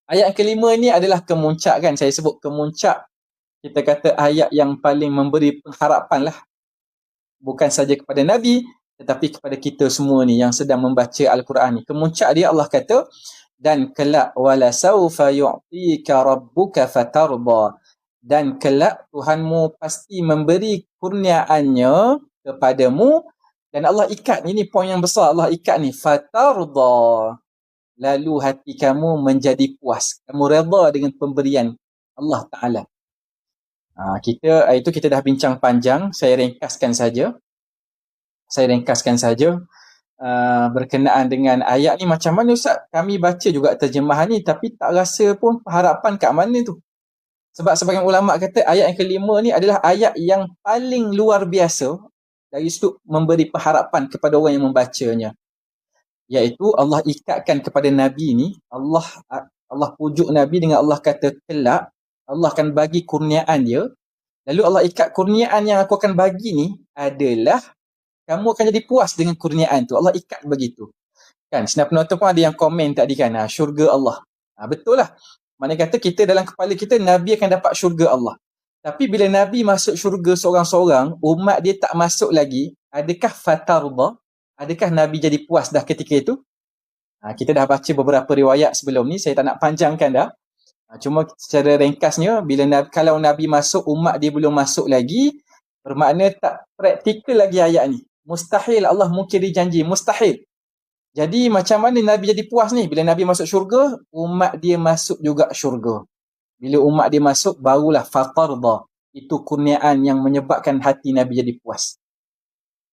Ayat yang kelima ni adalah kemuncak kan. Saya sebut kemuncak. Kita kata ayat yang paling memberi pengharapan lah. Bukan saja kepada Nabi, tetapi kepada kita semua ni yang sedang membaca Al-Quran ni. Kemuncak dia Allah kata, dan kelak wala saufa yu'tika rabbuka fatarda. Dan kelak Tuhanmu pasti memberi kurniaannya kepadamu. Dan Allah ikat, ini poin yang besar, Allah ikat ni, fatarda. Lalu hati kamu menjadi puas. Kamu redha dengan pemberian Allah Ta'ala. Itu kita dah bincang panjang. Saya ringkaskan saja. Berkenaan dengan ayat ni, macam mana Ustaz? Kami baca juga terjemahan ni, tapi tak rasa pun harapan kat mana tu. Sebab sebagian ulama' kata ayat yang kelima ni adalah ayat yang paling luar biasa dari sudut memberi pengharapan kepada orang yang membacanya. Iaitu Allah ikatkan kepada Nabi ni, Allah pujuk Nabi dengan Allah kata kelak Allah akan bagi kurniaan dia. Lalu Allah ikat kurniaan yang aku akan bagi ni adalah kamu akan jadi puas dengan kurniaan tu. Allah ikat begitu. Kan, sebenarnya penonton pun ada yang komen tadi kan, syurga Allah. Betul lah. Maknanya kata kita dalam kepala kita Nabi akan dapat syurga Allah. Tapi bila Nabi masuk syurga seorang-seorang, umat dia tak masuk lagi, adakah fatarda? Adakah Nabi jadi puas dah ketika itu? Kita dah baca beberapa riwayat sebelum ni, saya tak nak panjangkan dah. Cuma secara ringkasnya, kalau Nabi masuk, umat dia belum masuk lagi, bermakna tak praktikal lagi ayat ni. Mustahil Allah mungkiri janji, mustahil. Jadi macam mana Nabi jadi puas ni? Bila Nabi masuk syurga, umat dia masuk juga syurga. Bila umat dia masuk, barulah fatarda. Itu kurniaan yang menyebabkan hati Nabi jadi puas.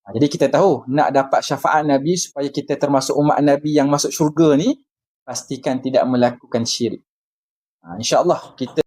Jadi kita tahu, nak dapat syafaat Nabi supaya kita termasuk umat Nabi yang masuk syurga ni, pastikan tidak melakukan syirik. InsyaAllah kita